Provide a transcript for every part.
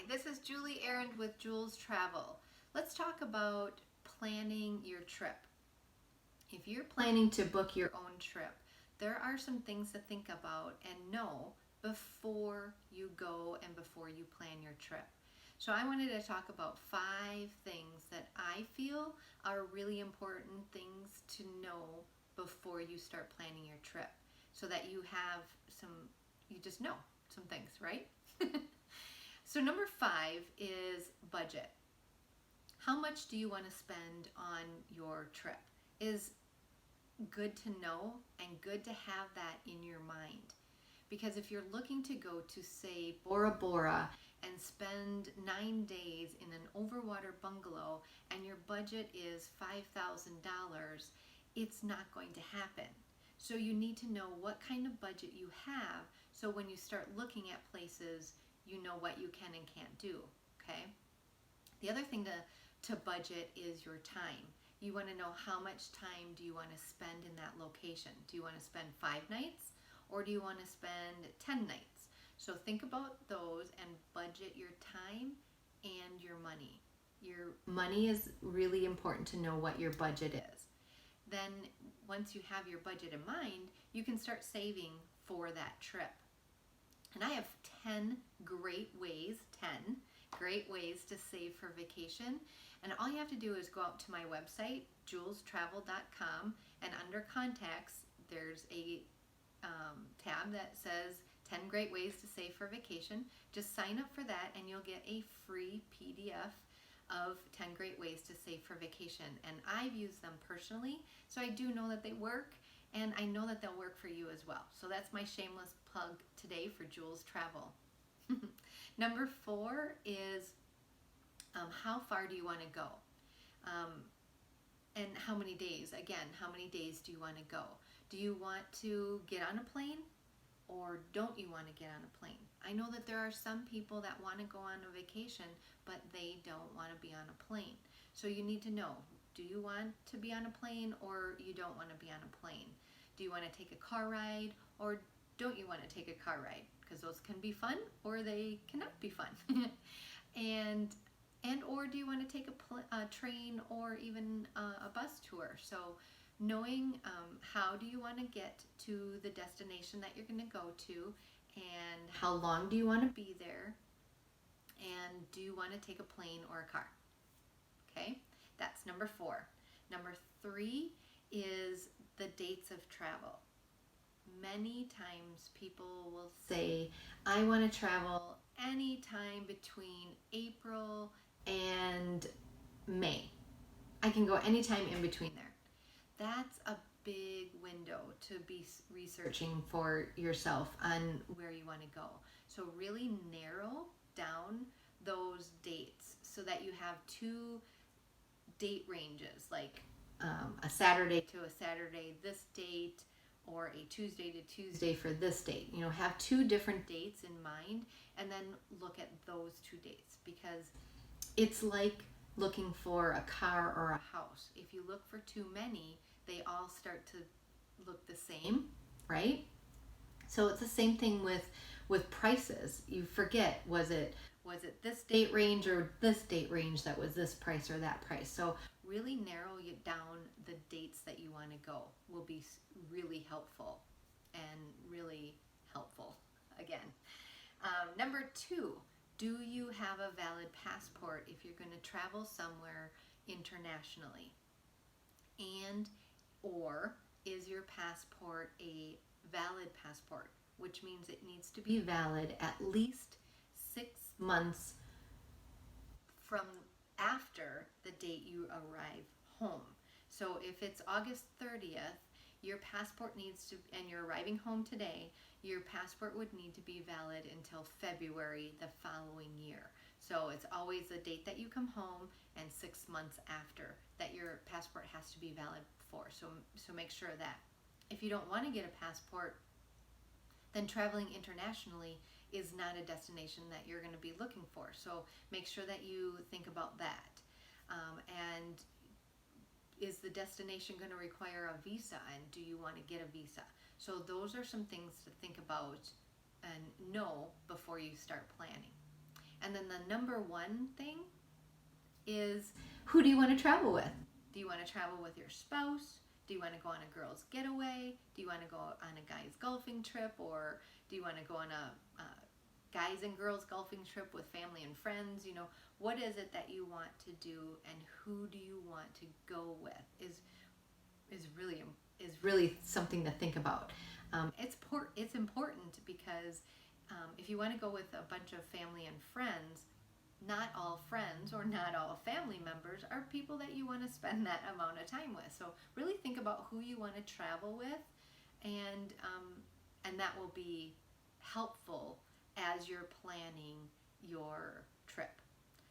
this is Julie Arend with Jules Travel. Let's talk about planning your trip. If you're planning to book your own trip, there are some things to think about and know before you go and before you plan your trip. So I wanted to talk about 5 things that I feel are really important things to know before you start planning your trip so that you just know some things, right? So number 5 is budget. How much do you want to spend on your trip? Is good to know and good to have that in your mind. Because if you're looking to go to, say, Bora Bora and spend 9 days in an overwater bungalow and your budget is $5,000, it's not going to happen. So you need to know what kind of budget you have so when you start looking at places, you know what you can and can't do, okay? The other thing to budget is your time. You want to know how much time do you want to spend in that location. Do you want to spend 5 nights or do you want to spend 10 nights? So think about those and budget your time and your money. Your money is really important to know what your budget is. Then once you have your budget in mind, you can start saving for that trip. And I have 10 great ways to save for vacation. And all you have to do is go out to my website, julestravel.com, and under contacts, there's a tab that says 10 great ways to save for vacation. Just sign up for that and you'll get a free PDF of 10 great ways to save for vacation. And I've used them personally, so I do know that they work, and I know that they'll work for you as well. So that's my shameless plug today for Jules Travel. Number 4 is how far do you want to go? And how many days? Again, how many days do you want to go? Do you want to get on a plane or don't you want to get on a plane? I know that there are some people that want to go on a vacation, but they don't want to be on a plane. So you need to know, do you want to be on a plane or you don't want to be on a plane? Do you want to take a car ride or don't you want to take a car ride? Because those can be fun or they cannot be fun. and or do you want to take a train or even a bus tour? So knowing how do you want to get to the destination that you're going to go to, and how long do you want to be there, and do you want to take a plane or a car? Okay, that's number 4. Number 3 is the dates of travel. Many times people will say, I want to travel anytime between April and May. I can go anytime in between there. That's a big window to be researching for yourself on where you want to go. So really narrow down those dates so that you have 2 date ranges, like a Saturday to a Saturday this date, or a Tuesday to Tuesday for this date. You know, have 2 different dates in mind and then look at those 2 dates, because it's like looking for a car or a house. If you look for too many, they all start to look the same, right? So it's the same thing with prices. You forget, was it this date range or this date range that was this price or that price? So really narrow it down. The dates that you want to go will be really helpful and really helpful again. Number 2, do you have a valid passport if you're going to travel somewhere internationally? And or is your passport a valid passport, which means it needs to be valid at least 6 months from after the date you arrive home. So if it's August 30th, your passport needs to, and you're arriving home today, your passport would need to be valid until February the following year. So it's always the date that you come home and 6 months after that your passport has to be valid for. So make sure that if you don't want to get a passport, then traveling internationally is not a destination that you're going to be looking for. So make sure that you think about that. And is the destination going to require a visa, and do you want to get a visa? So those are some things to think about and know before you start planning. And then the number one thing is, who do you want to travel with? Do you want to travel with your spouse? Do you want to go on a girls' getaway? Do you want to go on a guys' golfing trip? Or do you want to go on a guys and girls golfing trip with family and friends? You know, what is it that you want to do, and who do you want to go with is really something to think about. It's important because if you want to go with a bunch of family and friends, not all friends or not all family members are people that you want to spend that amount of time with. So really think about who you want to travel with, and that will be helpful as you're planning your trip.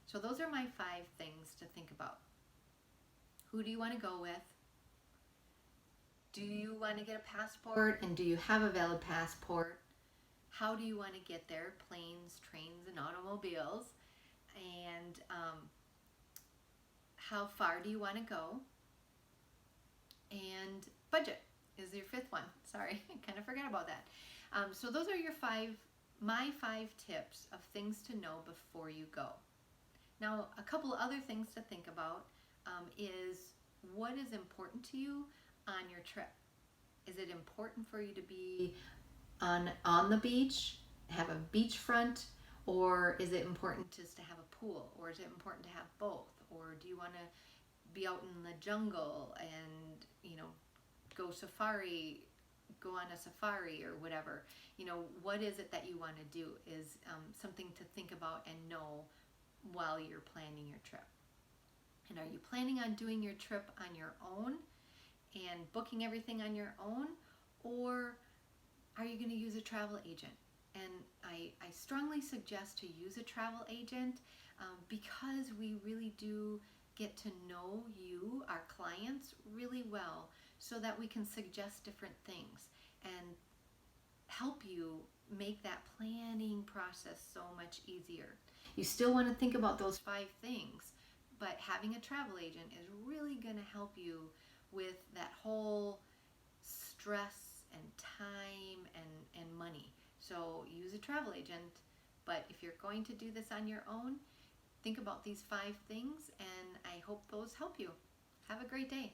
So those are my 5 things to think about. Who do you want to go with? Do you want to get a passport, and do you have a valid passport? How do you want to get there? Planes, trains, and automobiles. And how far do you want to go? And budget is your 5th one. Sorry, I kind of forgot about that. So those are my 5 tips of things to know before you go. Now, a couple of other things to think about is, what is important to you on your trip? Is it important for you to be on the beach, have a beachfront, or is it important just to have a pool, or is it important to have both? Or do you want to be out in the jungle and, you know, go on a safari or whatever? You know, what is it that you want to do is something to think about and know while you're planning your trip. And are you planning on doing your trip on your own and booking everything on your own, or are you going to use a travel agent? And I strongly suggest to use a travel agent because we really do get to know you, our clients, really well, so that we can suggest different things and help you make that planning process so much easier. You still want to think about those 5 things, but having a travel agent is really going to help you with that whole stress and time and money. So use a travel agent, but if you're going to do this on your own, think about these 5 things, and I hope those help you. Have a great day.